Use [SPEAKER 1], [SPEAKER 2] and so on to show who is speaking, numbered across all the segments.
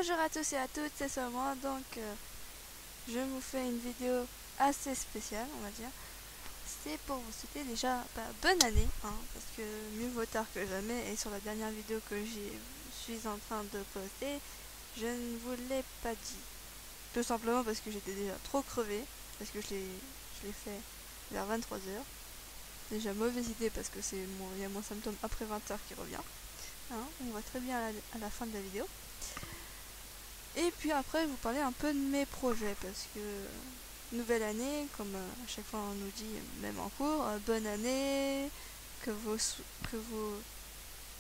[SPEAKER 1] Bonjour à tous et à toutes, c'est Sommer, donc je vous fais une vidéo assez spéciale, on va dire. C'est pour vous souhaiter déjà bonne année, hein, parce que mieux vaut tard que jamais, et sur la dernière vidéo que je suis en train de poster, je ne vous l'ai pas dit. Tout simplement parce que j'étais déjà trop crevée, parce que je l'ai fait vers 23h. Déjà mauvaise idée parce que il y a mon symptôme après 20h qui revient. Hein, on voit très bien à la fin de la vidéo. Et puis après, je vous parler un peu de mes projets parce que nouvelle année, comme à chaque fois on nous dit, même en cours, bonne année, que vos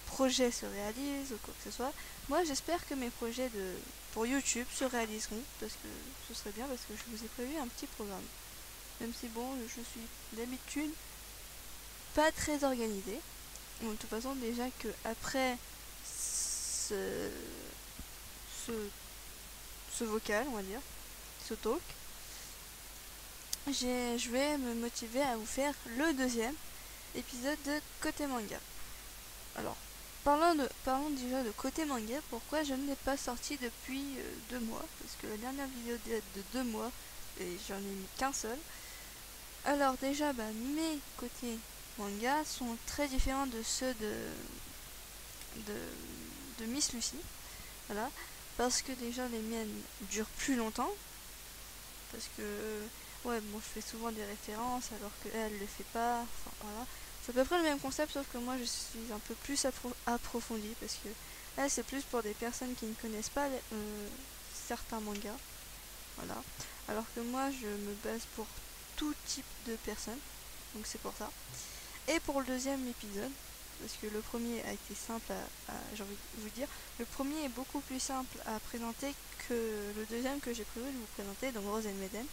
[SPEAKER 1] projets se réalisent ou quoi que ce soit. Moi, j'espère que mes projets pour YouTube se réaliseront parce que ce serait bien parce que je vous ai prévu un petit programme. Même si bon, je suis d'habitude pas très organisée. Bon, de toute façon, déjà que après ce, ce vocal, on va dire, ce talk, je vais me motiver à vous faire le deuxième épisode de Côté Manga. Alors, parlons déjà de Côté Manga, pourquoi je ne l'ai pas sorti depuis 2 mois, parce que la dernière vidéo date de 2 mois et j'en ai mis qu'un seul. Alors déjà, mes côtés manga sont très différents de ceux de Miss Lucy, voilà, parce que déjà les miennes durent plus longtemps, parce que ouais, bon, je fais souvent des références alors qu'elle le fait pas, enfin voilà. C'est à peu près le même concept, sauf que moi je suis un peu plus approfondie parce que elle c'est plus pour des personnes qui ne connaissent pas certains mangas, voilà. Alors que moi je me base pour tout type de personnes, donc c'est pour ça. Et pour le deuxième épisode, parce que le premier a été simple j'ai envie de vous dire, le premier est beaucoup plus simple à présenter que le deuxième que j'ai prévu de vous présenter, donc Rose and Maiden,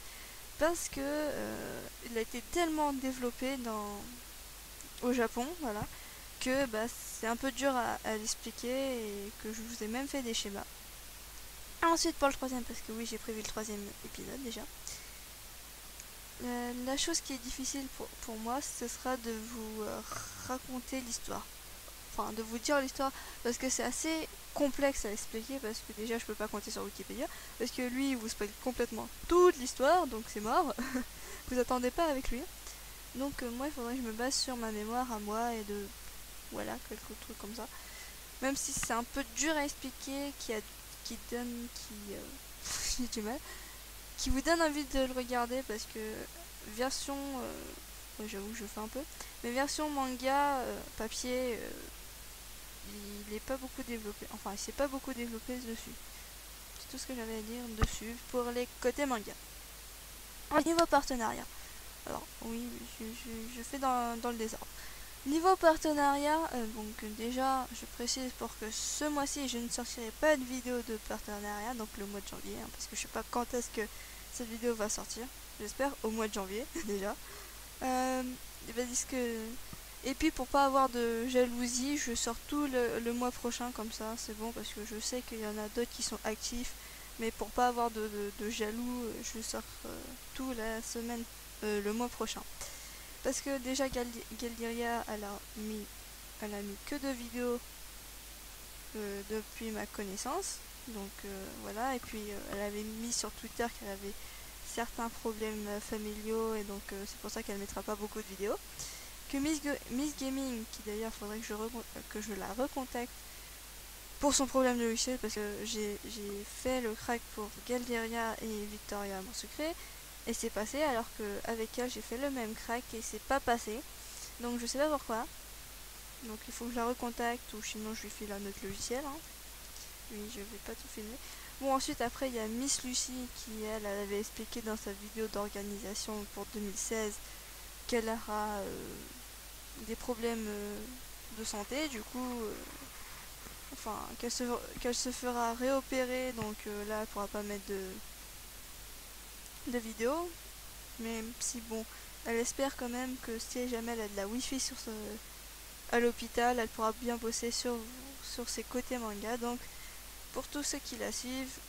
[SPEAKER 1] parce que il a été tellement développé au Japon, voilà, que c'est un peu dur à l'expliquer et que je vous ai même fait des schémas. Ensuite pour le troisième, parce que oui j'ai prévu le troisième épisode déjà. La chose qui est difficile pour moi, ce sera de vous raconter l'histoire. Enfin, de vous dire l'histoire, parce que c'est assez complexe à expliquer, parce que déjà je peux pas compter sur Wikipédia, parce que lui il vous spoil complètement toute l'histoire, donc c'est mort. Vous attendez pas avec lui. Donc moi il faudrait que je me base sur ma mémoire à moi et de voilà quelques trucs comme ça. Même si c'est un peu dur à expliquer, j'ai du mal, qui vous donne envie de le regarder parce que version ouais, j'avoue que je fais un peu, mais version manga papier il est pas beaucoup développé, enfin il s'est pas beaucoup développé dessus. C'est tout ce que j'avais à dire dessus pour les côtés manga. Au niveau partenariat, alors oui, je fais dans le désordre. Niveau partenariat, donc déjà je précise pour que ce mois-ci je ne sortirai pas de vidéo de partenariat, donc le mois de janvier, hein, parce que je sais pas quand est-ce que cette vidéo va sortir. J'espère au mois de janvier déjà. Et puis pour pas avoir de jalousie, je sors tout le mois prochain comme ça, c'est bon parce que je sais qu'il y en a d'autres qui sont actifs, mais pour pas avoir de jaloux, je sors tout la semaine, le mois prochain. Parce que déjà Galdiria, elle a mis que 2 vidéos depuis ma connaissance, donc voilà, et puis elle avait mis sur Twitter qu'elle avait certains problèmes familiaux et donc c'est pour ça qu'elle mettra pas beaucoup de vidéos. Que Miss Gaming, qui d'ailleurs faudrait que je la recontacte pour son problème de logiciel, parce que j'ai fait le crack pour Galderia et Victoria mon secret et c'est passé, alors que avec elle j'ai fait le même crack et c'est pas passé, donc je sais pas pourquoi. Donc il faut que je la recontacte ou sinon je lui file un autre logiciel, hein. Oui, je vais pas tout filmer. Bon, ensuite après il y a Miss Lucy qui elle avait expliqué dans sa vidéo d'organisation pour 2016 qu'elle aura des problèmes de santé, du coup enfin qu'elle se fera réopérer, donc là elle pourra pas mettre de vidéo, mais si bon, elle espère quand même que si jamais elle a de la wifi à l'hôpital, elle pourra bien bosser sur ses côtés manga. Donc pour tous ceux qui la suivent,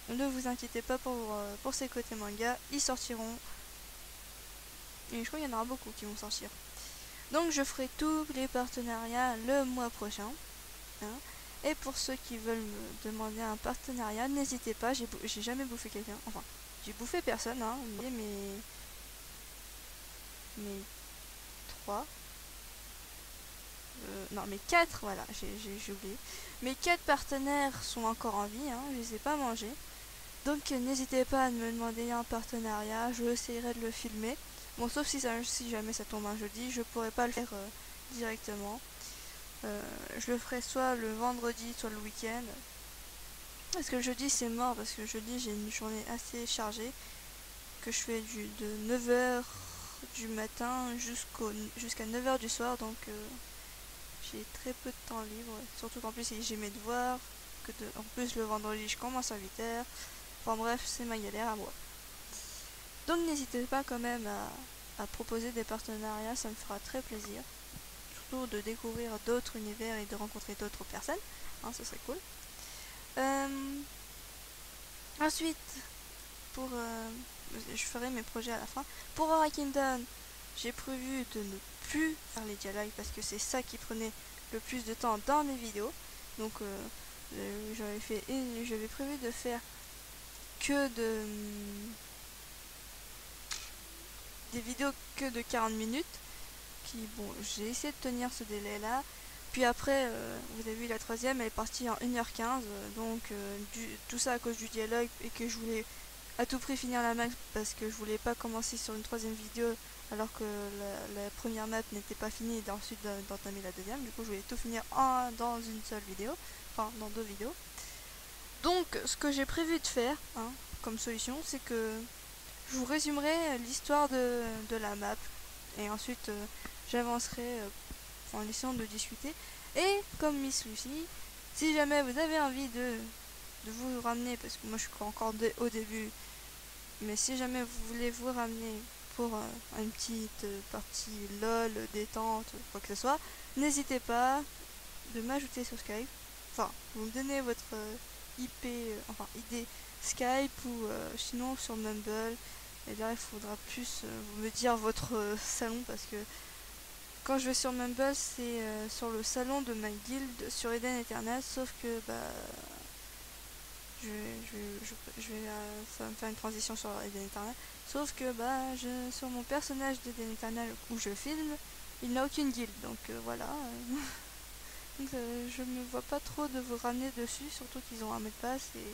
[SPEAKER 1] ne vous inquiétez pas pour ces côtés manga, ils sortiront, et je crois qu'il y en aura beaucoup qui vont sortir. Donc je ferai tous les partenariats le mois prochain, hein. Et pour ceux qui veulent me demander un partenariat, n'hésitez pas, j'ai jamais bouffé quelqu'un, enfin, j'ai bouffé personne, hein, mais mes 3, non, mes 4, voilà, j'ai oublié. Mes 4 partenaires sont encore en vie, hein, je les ai pas mangés. Donc n'hésitez pas à me demander un partenariat, je essaierai de le filmer. Bon, sauf si jamais ça tombe un jeudi, je pourrais pas le faire directement. Je le ferai soit le vendredi, soit le week-end. Parce que le jeudi c'est mort, parce que le jeudi j'ai une journée assez chargée, que je fais de 9h du matin jusqu'à 9h du soir, donc j'ai très peu de temps libre. Surtout qu'en plus j'ai mes devoirs, en plus le vendredi je commence à 8h. Enfin bref, c'est ma galère à moi. Donc n'hésitez pas quand même à proposer des partenariats, ça me fera très plaisir. Surtout de découvrir d'autres univers et de rencontrer d'autres personnes, hein, ça serait cool. Ensuite, je ferai mes projets à la fin. Pour Aura Kingdom, j'ai prévu de ne plus faire les dialogues parce que c'est ça qui prenait le plus de temps dans mes vidéos. Donc j'avais prévu de faire que des vidéos que de 40 minutes. Bon, j'ai essayé de tenir ce délai là. Puis après, vous avez vu, la troisième elle est partie en 1h15, donc tout ça à cause du dialogue et que je voulais à tout prix finir la map parce que je voulais pas commencer sur une troisième vidéo alors que la première map n'était pas finie et ensuite d'entamer la deuxième. Du coup je voulais tout finir dans une seule vidéo, enfin dans 2 vidéos. Donc ce que j'ai prévu de faire, hein, comme solution, c'est que je vous résumerai l'histoire de la map et ensuite j'avancerai en essayant de discuter. Et comme Miss Lucy, si jamais vous avez envie de vous ramener, parce que moi je suis encore au début, mais si jamais vous voulez vous ramener pour une petite partie LOL, détente, quoi que ce soit, n'hésitez pas de m'ajouter sur Skype. Enfin, vous me donnez votre IP, enfin ID Skype ou sinon sur Mumble. Et là, il faudra plus me dire votre salon parce que quand je vais sur Mumble, c'est sur le salon de ma guilde sur Eden Eternal, sauf que ça va me faire une transition sur Eden Eternal, sauf que sur mon personnage d'Eden Eternal où je filme, il n'a aucune guilde, donc voilà. Donc je me vois pas trop de vous ramener dessus, surtout qu'ils ont un mot de passe et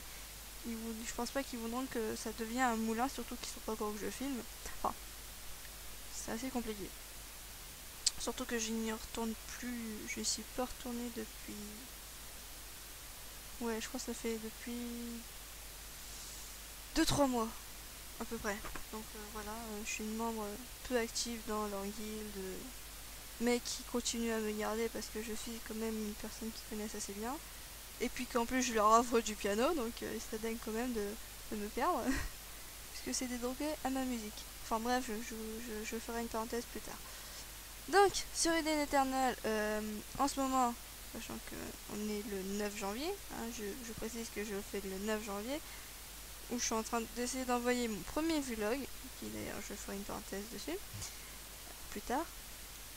[SPEAKER 1] je pense pas qu'ils voudront que ça devienne un moulin, surtout qu'ils sont pas encore que je filme. Enfin, c'est assez compliqué. Surtout que je n'y retourne plus, je suis pas retournée depuis... Ouais, je crois que ça fait depuis 2-3 mois, à peu près. Donc voilà, je suis une membre peu active dans leur guilde, mais qui continue à me garder parce que je suis quand même une personne qui connaissent assez bien. Et puis qu'en plus je leur offre du piano, donc ça dingue quand même de me perdre. Parce que c'est des drogués à ma musique. Enfin bref, je ferai une parenthèse plus tard. Donc, sur Eden Eternal, en ce moment, sachant qu'on est le 9 janvier, hein, je précise que je le fais le 9 janvier, où je suis en train d'essayer d'envoyer mon premier vlog, qui d'ailleurs je ferai une parenthèse dessus, plus tard,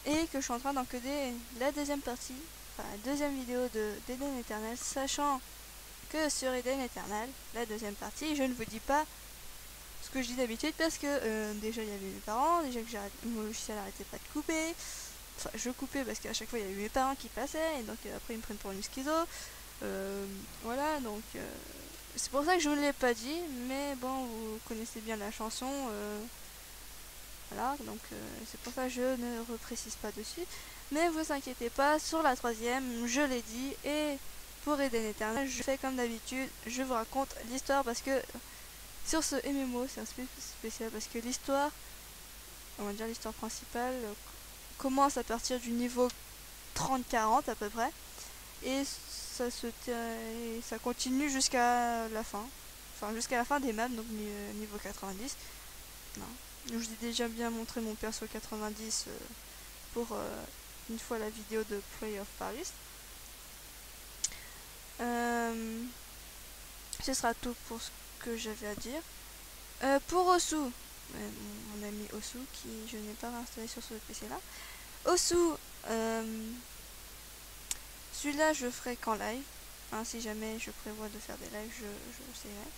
[SPEAKER 1] et que je suis en train d'encoder la deuxième partie, enfin la deuxième vidéo d'Eden Eternal, sachant que sur Eden Eternal, la deuxième partie, je ne vous dis pas ce que je dis d'habitude parce que déjà il y avait mes parents, déjà que mon logiciel n'arrêtait pas de couper. Enfin, je coupais parce qu'à chaque fois il y avait mes parents qui passaient et donc après ils me prennent pour une schizo. Voilà, donc c'est pour ça que je ne l'ai pas dit, mais bon, vous connaissez bien la chanson. Voilà, donc c'est pour ça que je ne reprécise pas dessus. Mais vous inquiétez pas, sur la troisième, je l'ai dit, et pour Eden Eternal, je fais comme d'habitude, je vous raconte l'histoire parce que sur ce MMO, c'est un spécial parce que l'histoire, on va dire l'histoire principale, commence à partir du niveau 30-40 à peu près. Et ça continue jusqu'à la fin. Enfin, jusqu'à la fin des maps, donc niveau 90. Non. Je vous ai déjà bien montré mon perso 90 pour une fois la vidéo de Play of Paris. Ce sera tout pour ce que j'avais à dire. Pour Osu, mon ami Osu, qui je n'ai pas réinstallé sur ce PC là. Osu, celui-là je ferai qu'en live, Hein, si jamais je prévois de faire des lives, je l'essayerai.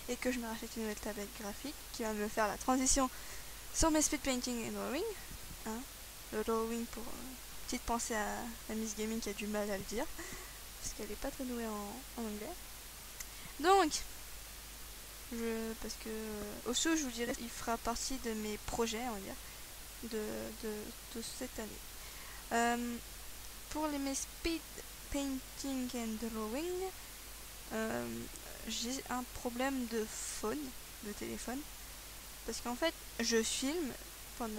[SPEAKER 1] Et que je me rachète une nouvelle tablette graphique qui va me faire la transition sur mes speed painting et drawing. Hein, le drawing pour petite pensée à la Miss Gaming qui a du mal à le dire parce qu'elle est pas très douée en anglais. Donc parce que Osu, je vous dirais, il fera partie de mes projets, on va dire, de cette année. Pour mes speed painting and drawing, j'ai un problème de phone, de téléphone, parce qu'en fait je filme pendant,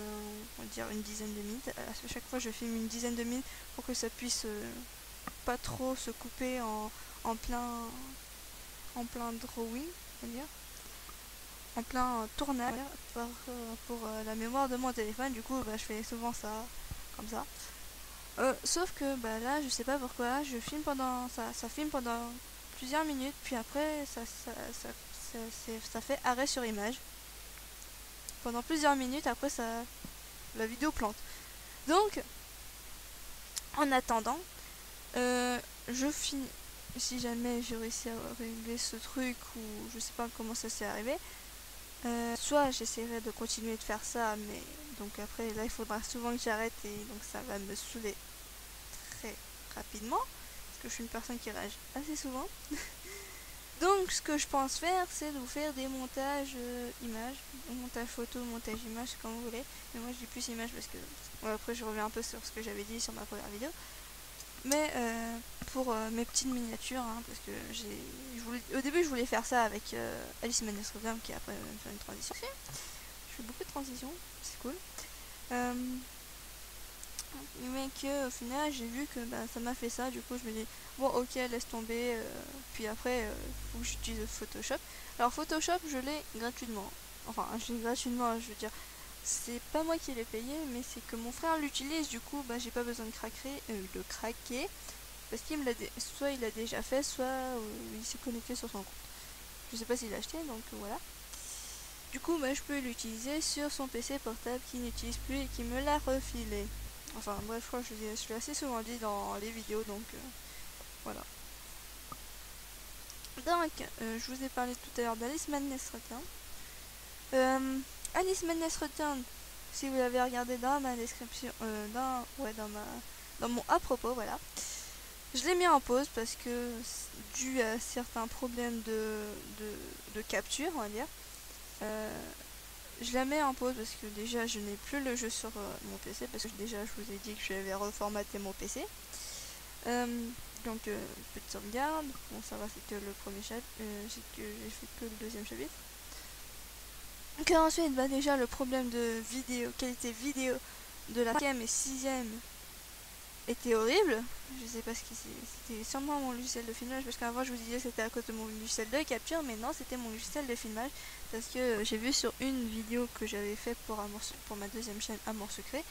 [SPEAKER 1] on va dire, une dizaine de minutes. À chaque fois je filme une dizaine de minutes pour que ça puisse pas trop se couper en plein drawing, on va dire, en plein tournage pour la mémoire de mon téléphone. Du coup je fais souvent ça comme ça. Sauf que là je sais pas pourquoi je filme pendant ça filme pendant plusieurs minutes, puis après ça fait arrêt sur image pendant plusieurs minutes. Après la vidéo plante. Donc en attendant, je finis. Si jamais je réussis à régler ce truc, ou je sais pas comment ça s'est arrivé, soit j'essaierai de continuer de faire ça, mais donc après là il faudra souvent que j'arrête, et donc ça va me saouler très rapidement parce que je suis une personne qui rage assez souvent. Donc ce que je pense faire, c'est de vous faire des montages images, montage photo, montage image, comme vous voulez, mais moi je dis plus image parce que après je reviens un peu sur ce que j'avais dit sur ma première vidéo. Mais pour mes petites miniatures, hein, parce que au début je voulais faire ça avec Alice Madness Rhythm, qui après va me faire une transition. Je fais beaucoup de transitions, c'est cool. Mais que au final j'ai vu que ça m'a fait ça. Du coup je me dis bon ok, laisse tomber, puis après faut que j'utilise Photoshop. Alors Photoshop je l'ai gratuitement, enfin je l'ai gratuitement, je veux dire c'est pas moi qui l'ai payé, mais c'est que mon frère l'utilise. Du coup j'ai pas besoin de craquer parce qu'il me l'a soit il l'a déjà fait, soit il s'est connecté sur son compte. Je sais pas s'il l'a acheté, donc voilà. Du coup je peux l'utiliser sur son PC portable qu'il n'utilise plus et qui me l'a refilé. Enfin bref, je crois que je l'ai assez souvent dit dans les vidéos, donc voilà. Donc je vous ai parlé tout à l'heure d'Alice Madness Return. Alice Madness Return, si vous l'avez regardé dans ma description, dans mon à propos, voilà. Je l'ai mis en pause parce que dû à certains problèmes de capture, on va dire. Je la mets en pause parce que déjà je n'ai plus le jeu sur mon PC, parce que déjà je vous ai dit que je vais reformater mon PC. Donc petite sauvegarde. Bon ça va, c'est que le premier chapitre, j'ai fait que le deuxième chapitre. Donc ensuite déjà le problème de qualité vidéo de la 5e et 6e était horrible. Je sais pas ce qui c'était sûrement mon logiciel de filmage, parce qu'avant je vous disais c'était à cause de mon logiciel de capture, mais non, c'était mon logiciel de filmage, parce que j'ai vu sur une vidéo que j'avais fait pour ma deuxième chaîne Amour Secret,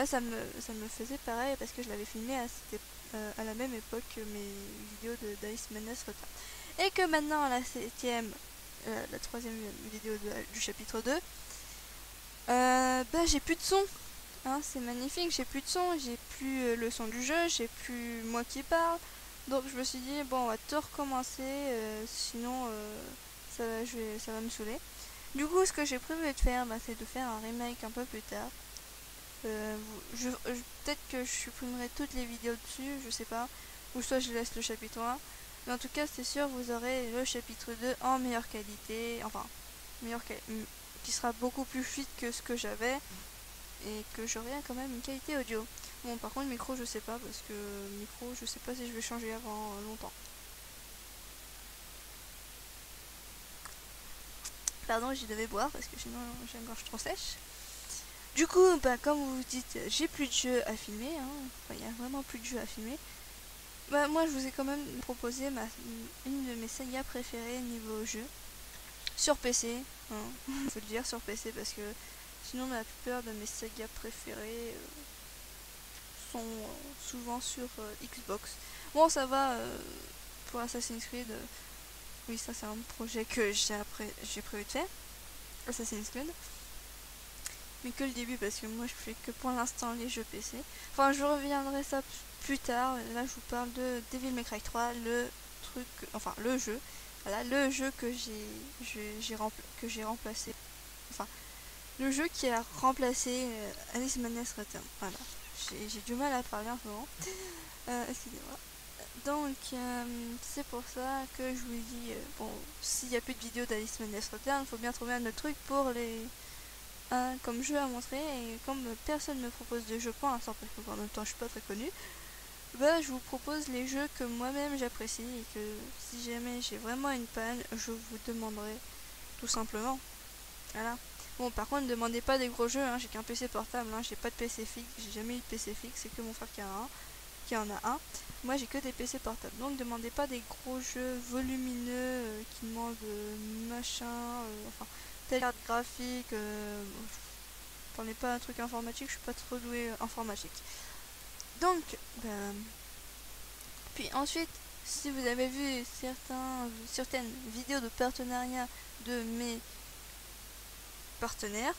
[SPEAKER 1] ça me faisait pareil, parce que je l'avais filmé à la même époque que mes vidéos d'Alice Madness Return. Et que maintenant à la 7e, la 3e vidéo du chapitre 2, j'ai plus de son. Hein, c'est magnifique, j'ai plus de son, j'ai plus le son du jeu, j'ai plus moi qui parle. Donc je me suis dit bon, on va tout recommencer, sinon ça va me saouler. Du coup ce que j'ai prévu de faire, c'est de faire un remake un peu plus tard. Peut-être que je supprimerai toutes les vidéos dessus, je sais pas, ou soit je laisse le chapitre 1. Mais en tout cas c'est sûr, vous aurez le chapitre 2 en meilleure qualité, enfin qui sera beaucoup plus fluide que ce que j'avais, et que j'aurai quand même une qualité audio. Bon, par contre micro je sais pas, parce que micro je sais pas si je vais changer avant longtemps. Pardon, j'y devais boire parce que sinon j'ai une gorge trop sèche. Du coup comme vous dites, j'ai plus de jeux à filmer, hein. Enfin, il y a vraiment plus de jeux à filmer. Moi je vous ai quand même proposé une de mes sagas préférées niveau jeu sur PC, hein. Faut le dire, sur PC, parce que sinon la plupart de mes sagas préférées sont souvent sur Xbox. Bon ça va, pour Assassin's Creed, oui ça c'est un projet que j'ai prévu de faire, Assassin's Creed, mais que le début, parce que moi je fais que pour l'instant les jeux PC. Enfin je reviendrai ça plus tard. Là je vous parle de Devil May Cry 3, le truc, enfin le jeu, voilà, le jeu que j'ai remplacé, enfin le jeu qui a remplacé Alice Madness Return. Voilà, j'ai du mal à parler en ce moment. Excusez-moi. Donc c'est pour ça que je vous dis, bon, s'il n'y a plus de vidéos d'Alice Madness Return, il faut bien trouver un autre truc pour les comme jeu à montrer, et comme personne me propose de jeux pour l'instant parce que en même temps je suis pas très connue, bah je vous propose les jeux que moi-même j'apprécie et que si jamais j'ai vraiment une panne, je vous demanderai tout simplement. Voilà. Bon, par contre, ne demandez pas des gros jeux, hein, j'ai qu'un PC portable, hein, j'ai pas de PC fixe, j'ai jamais eu de PC fixe, c'est que mon frère qui en a un. Moi j'ai que des PC portables, donc demandez pas des gros jeux volumineux qui demandent machin, enfin telle carte graphique, prenez pas un truc informatique, je suis pas trop douée informatique. Donc, ben, puis ensuite, si vous avez vu certaines vidéos de partenariat de mes partenaires,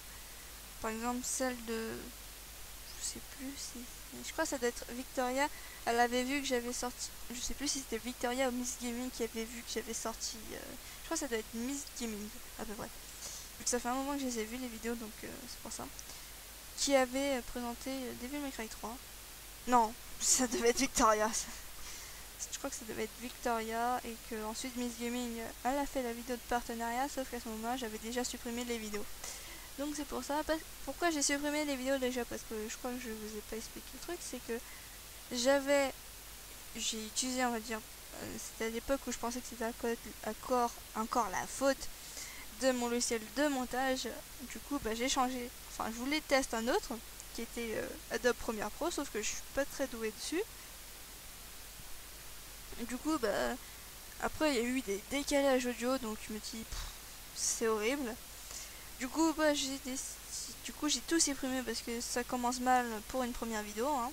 [SPEAKER 1] par exemple celle de, je sais plus si, je crois que ça doit être Victoria, elle avait vu que j'avais sorti, je sais plus si c'était Victoria ou Miss Gaming qui avait vu que j'avais sorti, je crois que ça doit être Miss Gaming à peu près. Ça fait un moment que je les ai vues les vidéos, donc c'est pour ça. Qui avait présenté Devil May Cry 3. Non, ça devait être Victoria. Je crois que ça devait être Victoria et que ensuite Miss Gaming elle a fait la vidéo de partenariat, sauf qu'à ce moment j'avais déjà supprimé les vidéos. Donc c'est pour ça. Pourquoi j'ai supprimé les vidéos déjà? Parce que je crois que je vous ai pas expliqué le truc, c'est que j'ai utilisé, on va dire, c'était à l'époque où je pensais que c'était encore la faute de mon logiciel de montage. Du coup bah j'ai changé, enfin je voulais tester un autre qui était Adobe Premiere Pro, sauf que je suis pas très douée dessus. Du coup bah après il y a eu des décalages audio, donc je me dis c'est horrible. Du coup bah j'ai tout supprimé parce que ça commence mal pour une première vidéo, hein.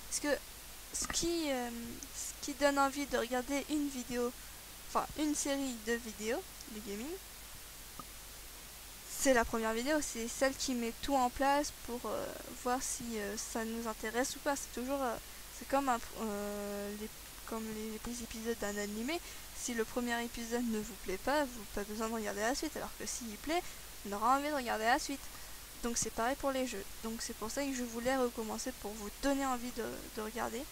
[SPEAKER 1] Parce que ce qui donne envie de regarder une vidéo, enfin une série de vidéos de gaming, c'est la première vidéo, c'est celle qui met tout en place pour voir si ça nous intéresse ou pas. C'est toujours, c'est comme comme les épisodes d'un animé. Si le premier épisode ne vous plaît pas, vous n'avez pas besoin de regarder la suite. Alors que s'il plaît, on aura envie de regarder la suite. Donc c'est pareil pour les jeux. Donc c'est pour ça que je voulais recommencer pour vous donner envie de regarder.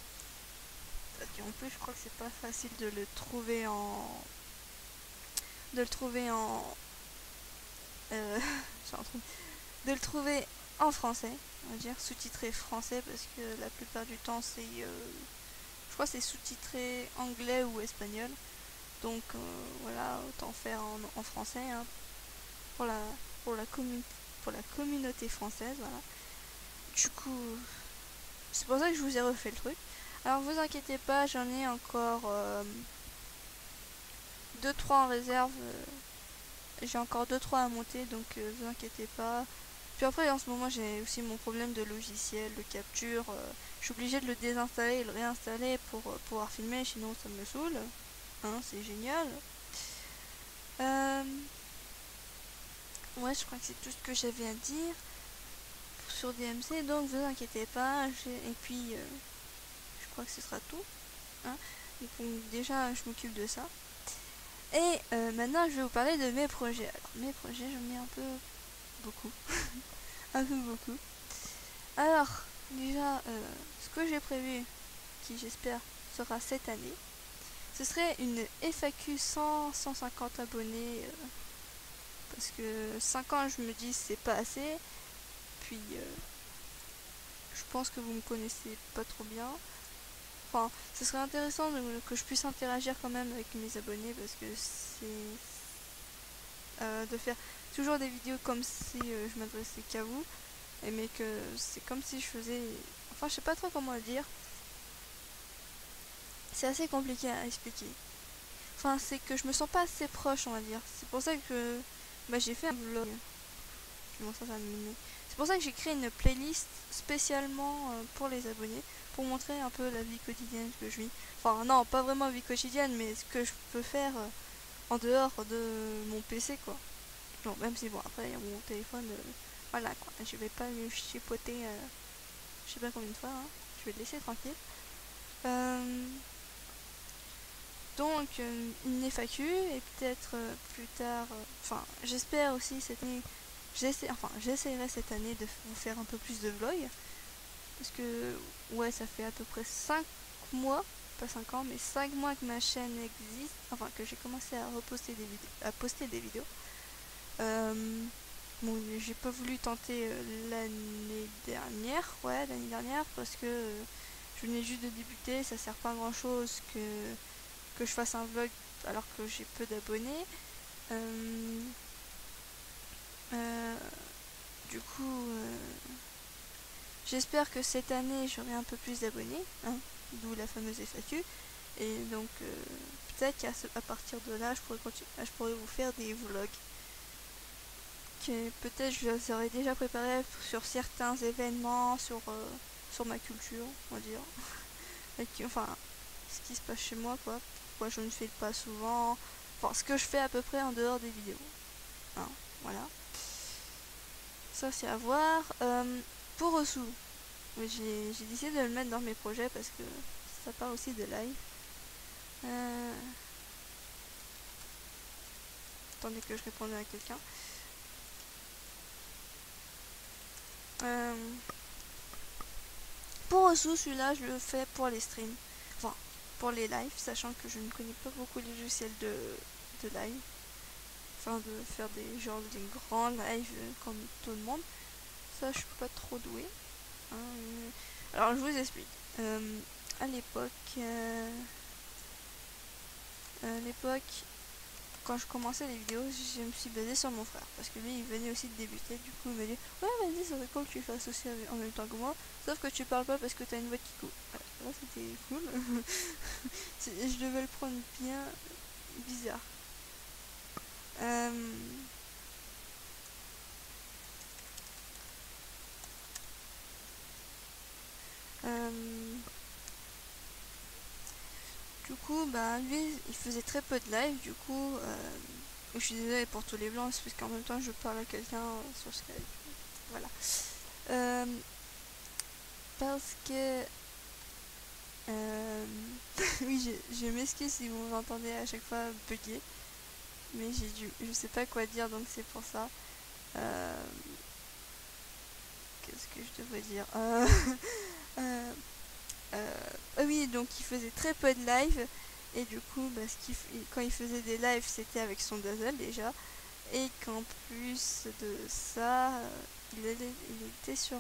[SPEAKER 1] Et en plus, je crois que c'est pas facile de le trouver euh, de le trouver en français, on va dire, sous-titré français, parce que la plupart du temps c'est je crois que c'est sous-titré anglais ou espagnol. Donc voilà, autant faire en français, hein, pour la pour la pour la communauté française, voilà. Du coup, c'est pour ça que je vous ai refait le truc. Alors vous inquiétez pas, j'en ai encore 2-3 en réserve. J'ai encore 2-3 à monter, donc vous inquiétez pas. Puis après, en ce moment, j'ai aussi mon problème de logiciel, de capture. Je suis obligée de le désinstaller et le réinstaller pour pouvoir filmer, sinon ça me saoule. Hein, c'est génial. Ouais, je crois que c'est tout ce que j'avais à dire sur DMC, donc vous inquiétez pas. Et puis, je crois que ce sera tout. Hein. Donc, déjà, je m'occupe de ça. Et maintenant, je vais vous parler de mes projets. Alors, mes projets, j'en ai un peu beaucoup. Un peu beaucoup. Alors, déjà, ce que j'ai prévu, qui j'espère sera cette année, ce serait une FAQ 150 abonnés. Parce que 5 ans, je me dis, c'est pas assez. Puis, je pense que vous me connaissez pas trop bien. Enfin, ce serait intéressant que je puisse interagir quand même avec mes abonnés, parce que c'est de faire toujours des vidéos comme si je m'adressais qu'à vous, mais que c'est comme si je faisais, enfin je sais pas trop comment le dire, c'est assez compliqué à expliquer. Enfin c'est que je me sens pas assez proche, on va dire. C'est pour ça que bah, j'ai fait un vlog. C'est pour ça que j'ai créé une playlist spécialement pour les abonnés, pour montrer un peu la vie quotidienne que je vis. Enfin non, pas vraiment vie quotidienne, mais ce que je peux faire en dehors de mon PC, quoi. Bon, même si bon, après il y a mon téléphone, voilà quoi, je vais pas le chipoter je sais pas combien de fois, hein. Je vais le laisser tranquille. Donc une FAQ et peut-être plus tard, enfin j'espère aussi cette année, j'essaierai cette année de vous faire un peu plus de vlogs. Parce que ouais, ça fait à peu près 5 mois, pas 5 ans, mais 5 mois que ma chaîne existe, enfin que j'ai commencé à reposter des vidéos, à poster des vidéos. Bon, j'ai pas voulu tenter l'année dernière, parce que je venais juste de débuter, ça sert pas à grand chose que je fasse un vlog alors que j'ai peu d'abonnés. Du coup, j'espère que cette année j'aurai un peu plus d'abonnés, hein, d'où la fameuse FAQ. Et donc peut-être qu'à partir de là, je pourrais vous faire des vlogs. Que peut-être je les aurais déjà préparés sur certains événements, sur ma culture, on va dire. Enfin, ce qui se passe chez moi, quoi. Pourquoi je ne fais pas souvent. Enfin, ce que je fais à peu près en dehors des vidéos. Hein, voilà. Ça, c'est à voir. Pour Osu, j'ai décidé de le mettre dans mes projets parce que ça parle aussi de live. Attendez que je réponde à quelqu'un. Pour Osu, celui-là, je le fais pour les streams. Enfin, pour les lives, sachant que je ne connais pas beaucoup les logiciels de live. Enfin, de faire des grands lives comme tout le monde. Ça, je suis pas trop douée. Hein. Alors, je vous explique. À l'époque, quand je commençais les vidéos, je me suis basée sur mon frère. Parce que lui, il venait aussi de débuter. Du coup, il m'a dit ouais, vas-y, ça serait cool que tu fasses aussi en même temps que moi. Sauf que tu parles pas parce que t'as une voix qui coule. Là, c'était cool. Je devais le prendre bien bizarre. Du coup, bah, lui, il faisait très peu de live. Du coup, je suis désolée pour tous les blancs, parce qu'en même temps, je parle à quelqu'un sur Skype. Voilà. Parce que oui, je m'excuse si vous m'entendez à chaque fois bugger, mais je sais pas quoi dire, donc c'est pour ça. Qu'est-ce que je devrais dire oui, donc il faisait très peu de live, et du coup, bah, quand il faisait des lives, c'était avec son Dazzle déjà, et qu'en plus de ça, il était sur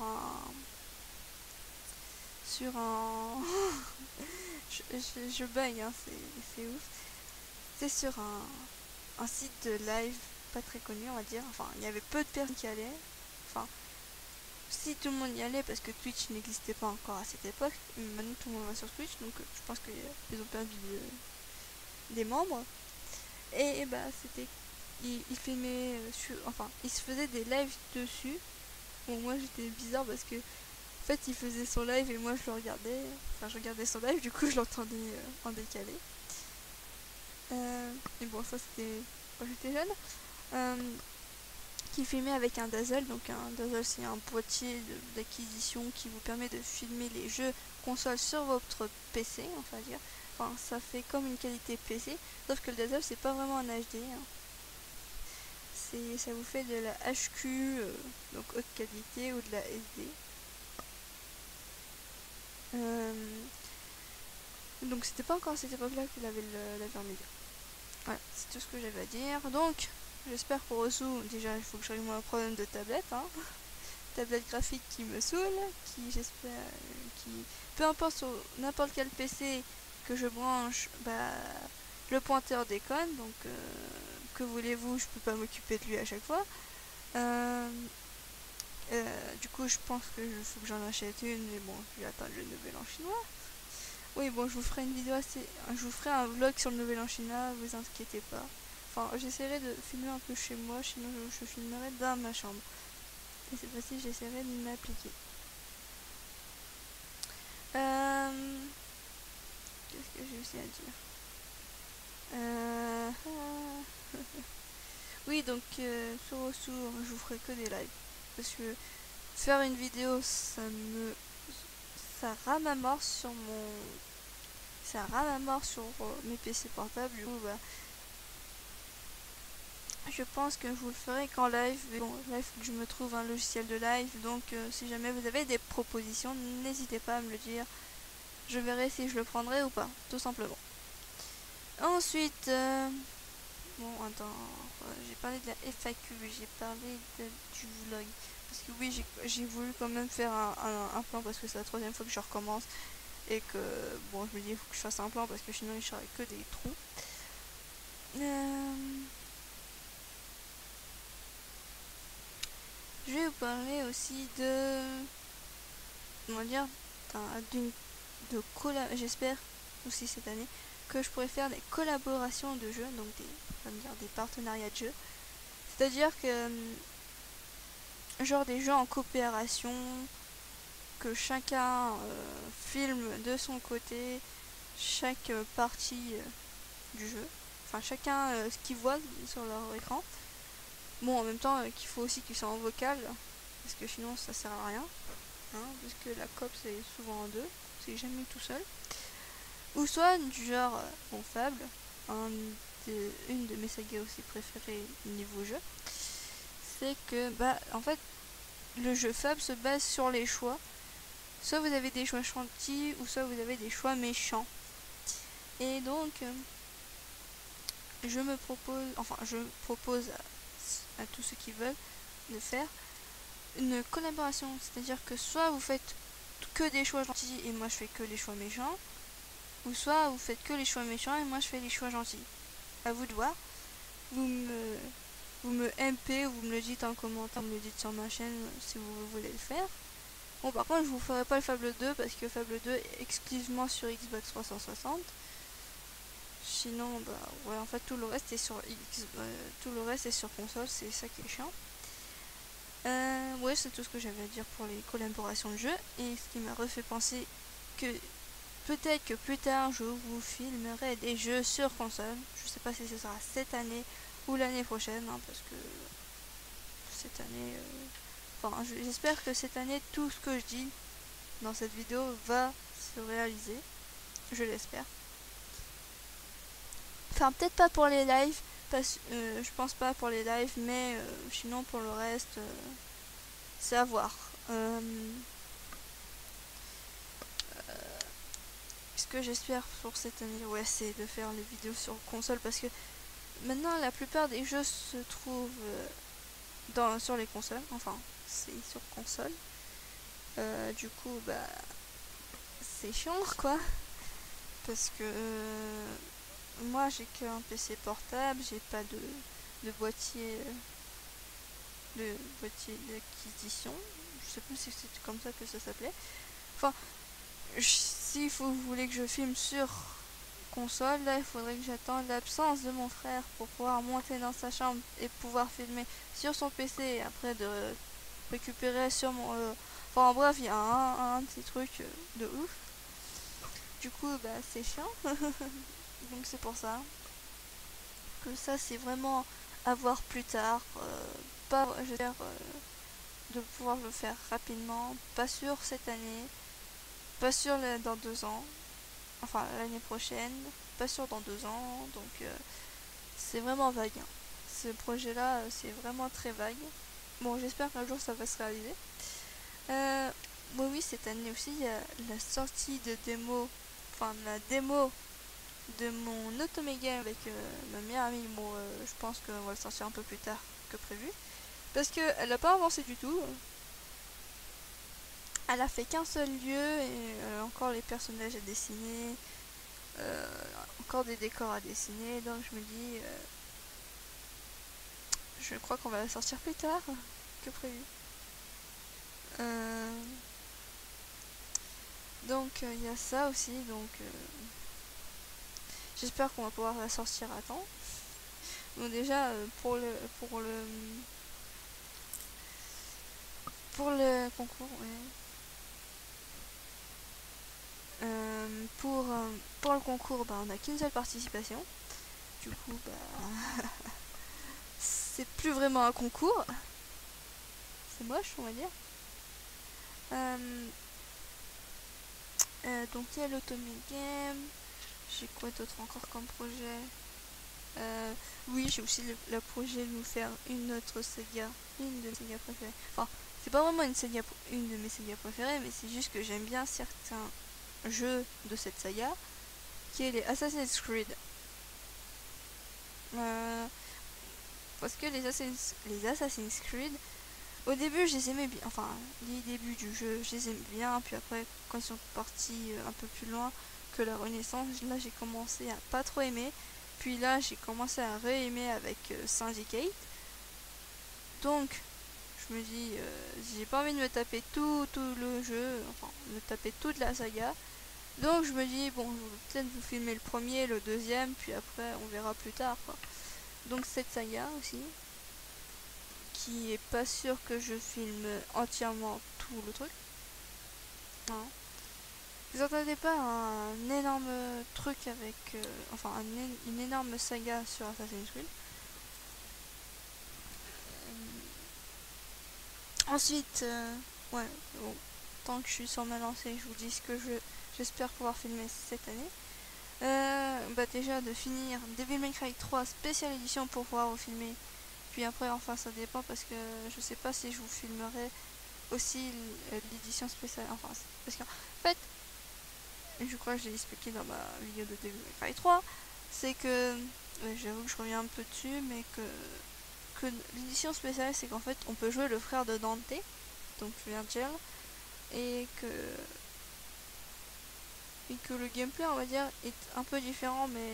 [SPEAKER 1] je bug, hein, c'est ouf. C'était sur un site de live pas très connu, on va dire. Enfin, il y avait peu de personnes qui allaient. Enfin, si tout le monde y allait, parce que Twitch n'existait pas encore à cette époque. Maintenant, tout le monde va sur Twitch, donc je pense qu'ils ont perdu des membres. Et bah, il filmait, enfin, il se faisait des lives dessus. Bon, moi j'étais bizarre parce que en fait, il faisait son live et moi je le regardais. Enfin, je regardais son live, du coup je l'entendais en décalé. Et bon, ça c'était quand j'étais jeune. Qui filmait avec un Dazzle. Donc un Dazzle, c'est un boîtier d'acquisition qui vous permet de filmer les jeux console sur votre PC, on va dire. Enfin, ça fait comme une qualité PC, sauf que le Dazzle, c'est pas vraiment un HD. Hein. Ça vous fait de la HQ, donc haute qualité, ou de la SD. Donc c'était pas encore à cette époque-là qu'il avait la Vermilion. Voilà, c'est tout ce que j'avais à dire. Donc, j'espère pour Osu, déjà il faut que je règle mon problème de tablette. Hein. Tablette graphique qui me saoule, qui, peu importe sur n'importe quel PC que je branche, bah, le pointeur déconne. Donc, que voulez-vous, je peux pas m'occuper de lui à chaque fois. Du coup, je pense que faut que j'en achète une, mais bon, je vais attendre le nouvel an chinois. Oui, bon, je vous ferai une vidéo je vous ferai un vlog sur le nouvel an chinois, vous inquiétez pas. Enfin, j'essaierai de filmer un peu chez moi, sinon je filmerai dans ma chambre. Et cette fois-ci, j'essaierai de m'appliquer. Qu'est-ce que j'ai aussi à dire Oui, donc sur Osu, je vous ferai que des lives. Parce que faire une vidéo, ça rame à mort ça rame à mort sur mes PC portables. Du coup, bah, je pense que je vous le ferai qu'en live. Mais bon, là, il faut que je me trouve un logiciel de live. Donc, si jamais vous avez des propositions, n'hésitez pas à me le dire. Je verrai si je le prendrai ou pas, tout simplement. Ensuite, bon, attends, j'ai parlé de la FAQ, j'ai parlé du vlog. Parce que oui, j'ai voulu quand même faire un plan parce que c'est la 3e fois que je recommence. Et que, bon, je me dis, il faut que je fasse un plan parce que sinon il serait que des trous. Je vais vous parler aussi de, comment dire, de collab. J'espère aussi cette année que je pourrais faire des collaborations de jeux, donc des partenariats de jeux. C'est-à-dire que genre des jeux en coopération, que chacun filme de son côté chaque partie du jeu, enfin chacun ce qu'ils voit sur leur écran. Bon, en même temps qu'il faut aussi qu'ils soient en vocal, parce que sinon ça sert à rien, hein, parce que la coop c'est souvent en deux, c'est jamais tout seul. Ou soit du genre bon, Fable, une de mes sagas aussi préférées niveau jeu, c'est que bah en fait le jeu Fable se base sur les choix. Soit vous avez des choix gentils ou soit vous avez des choix méchants. Et donc je propose à tous ceux qui veulent de faire une collaboration, c'est-à-dire que soit vous faites que des choix gentils et moi je fais que les choix méchants, ou soit vous faites que les choix méchants et moi je fais les choix gentils. À vous de voir. Vous me MP, vous me le dites en commentaire, vous me le dites sur ma chaîne si vous voulez le faire. Bon, par contre je vous ferai pas le Fable 2 parce que Fable 2 est exclusivement sur Xbox 360. Sinon, bah ouais, en fait tout le reste est sur tout le reste est sur console, c'est ça qui est chiant. Ouais, c'est tout ce que j'avais à dire pour les collaborations de jeux. Et ce qui m'a refait penser que peut-être que plus tard je vous filmerai des jeux sur console. Je sais pas si ce sera cette année ou l'année prochaine, hein, parce que cette année, enfin j'espère que cette année tout ce que je dis dans cette vidéo va se réaliser. Je l'espère. Enfin, peut-être pas pour les lives, je pense pas pour les lives, mais sinon pour le reste, c'est à voir. Ce que j'espère pour cette année, ouais, c'est de faire les vidéos sur console parce que maintenant la plupart des jeux se trouvent sur les consoles, enfin, c'est sur console. Du coup, bah, c'est chiant quoi, parce que moi j'ai qu'un PC portable, j'ai pas de boîtier d'acquisition. Je sais plus si c'est comme ça que ça s'appelait. Enfin, si vous voulez que je filme sur console, là il faudrait que j'attende l'absence de mon frère pour pouvoir monter dans sa chambre et pouvoir filmer sur son PC et après de récupérer sur mon... Enfin bref, il y a un petit truc de ouf. Du coup, bah c'est chiant. Donc c'est pour ça. Que ça c'est vraiment à voir plus tard. Pas, je veux dire, de pouvoir le faire rapidement. Pas sûr cette année. Pas sûr dans 2 ans. Enfin l'année prochaine. Pas sûr dans 2 ans. Donc c'est vraiment vague. Hein. Ce projet là c'est vraiment très vague. Bon, j'espère qu'un jour ça va se réaliser. Oui, cette année aussi il y a la sortie de démo. Enfin la démo de mon Otome Game avec ma meilleure amie. Bon, je pense qu'on va le sortir un peu plus tard que prévu. Parce qu'elle n'a pas avancé du tout. Elle a fait qu'un seul lieu et elle a encore les personnages à dessiner. Encore des décors à dessiner. Donc je me dis... je crois qu'on va la sortir plus tard que prévu. Donc il y a ça aussi. Donc j'espère qu'on va pouvoir la sortir à temps. Donc déjà pour le concours, ouais. Pour le concours, bah, on n'a qu'une seule participation. Du coup, bah, c'est plus vraiment un concours. C'est moche, on va dire. Donc il y a l'Otome Game. J'ai quoi d'autre encore comme projet? Oui, j'ai aussi le projet de nous faire une autre saga, une de mes sagas préférées. Enfin, c'est pas vraiment une de mes sagas préférées, mais c'est juste que j'aime bien certains jeux de cette saga, qui est les Assassin's Creed. Parce que les Assassin's Creed, au début, je les aimais bien. Enfin, les débuts du jeu, je les aimais bien. Puis après, quand ils sont partis un peu plus loin que la Renaissance, là, j'ai commencé à pas trop aimer. Puis là, j'ai commencé à re-aimer avec Syndicate. Donc, je me dis, j'ai pas envie de me taper tout le jeu, enfin, me taper toute la saga. Donc, je me dis, bon, je vais peut-être vous filmer le premier, le deuxième, puis après, on verra plus tard, quoi. Donc, cette saga aussi, qui est pas sûr que je filme entièrement tout le truc. Hein. Vous entendez pas un énorme truc avec, enfin, une énorme saga sur Assassin's Creed. Ensuite, ouais, bon, tant que je suis sur ma lancée, je vous dis ce que j'espère pouvoir filmer cette année. Bah déjà de finir Devil May Cry 3 Special Edition pour pouvoir vous filmer. Puis après, enfin, ça dépend parce que je sais pas si je vous filmerai aussi l'édition spéciale. Enfin, parce qu'en fait, je crois que j'ai expliqué dans ma vidéo de Devil May Cry 3, c'est que, j'avoue que je reviens un peu dessus, mais que l'édition spéciale, c'est qu'en fait, on peut jouer le frère de Dante, donc Virgil, et que le gameplay, on va dire, est un peu différent, mais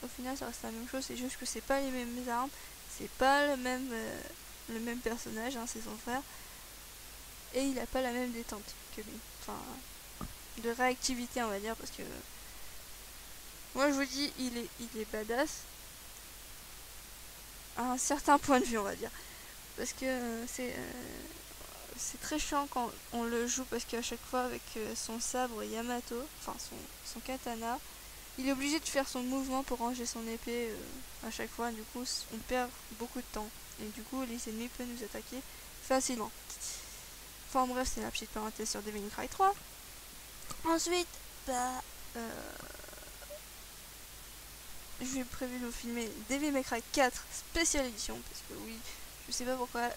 [SPEAKER 1] au final, ça reste la même chose. C'est juste que c'est pas les mêmes armes, c'est pas le même personnage, hein, c'est son frère, et il a pas la même détente que lui. Enfin, de réactivité, on va dire, parce que moi, je vous dis, il est badass à un certain point de vue, on va dire, parce que c'est très chiant quand on le joue parce qu'à chaque fois avec son sabre Yamato, enfin son katana, il est obligé de faire son mouvement pour ranger son épée à chaque fois. Du coup, on perd beaucoup de temps. Et du coup, les ennemis peuvent nous attaquer facilement. Enfin bref, c'est la petite parenthèse sur Devil May Cry 3. Ensuite, bah, j'ai prévu de vous filmer Devil May Cry 4 Special Edition. Parce que oui, je sais pas pourquoi,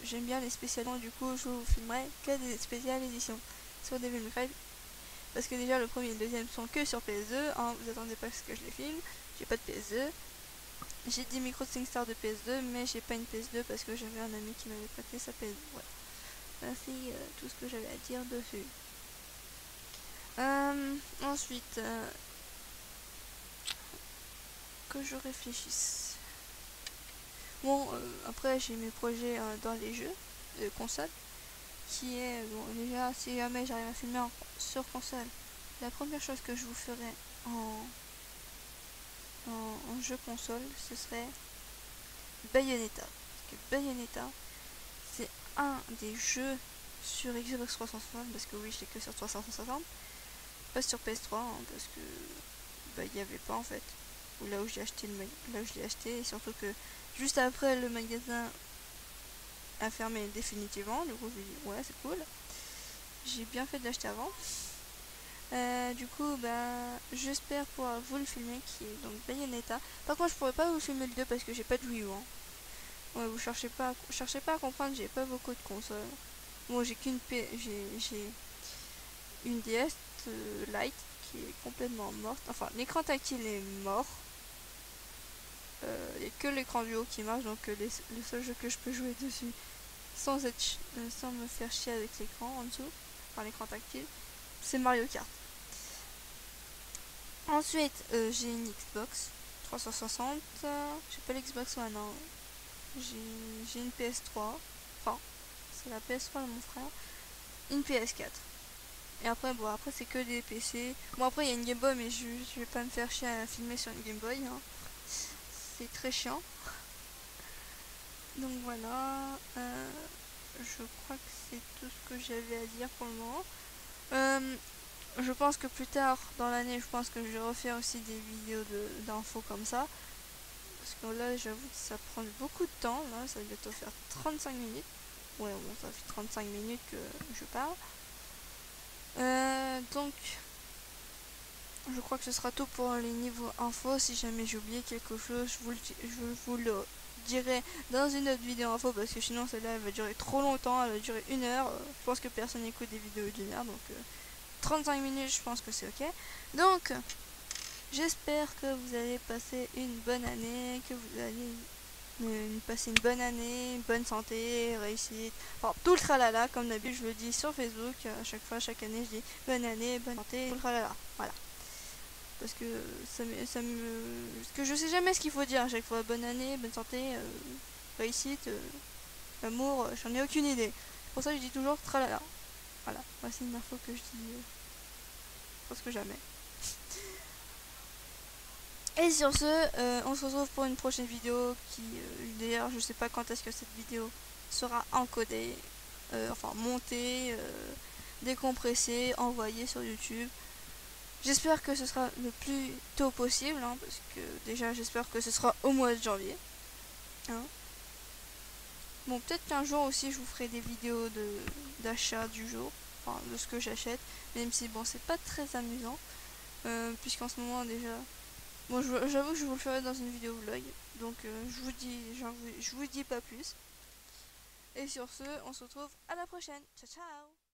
[SPEAKER 1] j'aime bien les spéciales. Du coup, je vous filmerai que des spéciales éditions sur Devil May Cry. Parce que déjà, le premier et le deuxième sont que sur PS2. Hein, vous attendez pas à ce que je les filme. J'ai pas de PS2. J'ai 10 micros de SingStar de PS2, mais j'ai pas une PS2 parce que j'avais un ami qui m'avait prêté sa PS2. Voilà. C'est tout ce que j'avais à dire dessus. Ensuite, que je réfléchisse. Bon, après j'ai mes projets dans les jeux de console, qui est, bon déjà, si jamais j'arrive à filmer sur console, la première chose que je vous ferai en jeu console, ce serait Bayonetta. Parce que Bayonetta, c'est un des jeux sur Xbox 360, parce que oui, je l'ai que sur 360, pas sur PS3, hein, parce que bah il n'y avait pas en fait. Ou là où j'ai acheté là où je l'ai acheté, et surtout que juste après le magasin a fermé définitivement, du coup je me dis ouais c'est cool. J'ai bien fait de l'acheter avant. Du coup, bah, j'espère pouvoir vous le filmer, qui est donc Bayonetta. Par contre, je pourrais pas vous filmer le 2 parce que j'ai pas de Wii U. Hein. Ouais, vous cherchez pas à comprendre, j'ai pas beaucoup de consoles. Bon, j'ai une DS Lite qui est complètement morte. Enfin, l'écran tactile est mort. Il n'y a que l'écran du haut qui marche, donc le seul jeu que je peux jouer dessus sans me faire chier avec l'écran en dessous, enfin l'écran tactile, c'est Mario Kart. Ensuite, j'ai une Xbox 360. J'ai pas l'Xbox One, non. J'ai une PS3. Enfin, c'est la PS3 de mon frère. Une PS4. Et après, bon, après c'est que des PC. Bon, après il y a une Game Boy, mais je vais pas me faire chier à filmer sur une Game Boy. Hein. C'est très chiant. Donc voilà. Je crois que c'est tout ce que j'avais à dire pour le moment. Je pense que plus tard dans l'année, je pense que je vais refaire aussi des vidéos d'infos comme ça. Parce que là, j'avoue que ça prend beaucoup de temps. Là, ça va bientôt faire 35 minutes. Ouais, bon, ça fait 35 minutes que je parle. Donc, je crois que ce sera tout pour les niveaux info. Si jamais j'ai oublié quelque chose, je vous le dirai dans une autre vidéo info, parce que sinon celle-là elle va durer trop longtemps, elle va durer 1 heure. Je pense que personne n'écoute des vidéos d'1 heure, donc 35 minutes je pense que c'est ok. Donc j'espère que vous allez passer une bonne année, que vous allez passer une bonne année, une bonne santé, réussite, enfin tout le tralala, comme d'habitude je le dis sur Facebook, à chaque fois, chaque année je dis bonne année, bonne santé, tout le tralala, voilà. Parce que parce que je sais jamais ce qu'il faut dire à chaque fois, bonne année, bonne santé, réussite, amour, j'en ai aucune idée. C'est pour ça que je dis toujours tralala. Voilà, voici une info que je dis presque jamais. Et sur ce, on se retrouve pour une prochaine vidéo qui, d'ailleurs, je sais pas quand est-ce que cette vidéo sera encodée, enfin montée, décompressée, envoyée sur YouTube. J'espère que ce sera le plus tôt possible, hein, parce que déjà j'espère que ce sera au mois de janvier. Hein. Bon, peut-être qu'un jour aussi je vous ferai des vidéos d'achat du jour, enfin de ce que j'achète, même si bon c'est pas très amusant, puisqu'en ce moment déjà bon, j'avoue que je vous le ferai dans une vidéo vlog. Donc je vous dis pas plus. Et sur ce, on se retrouve à la prochaine. Ciao ciao.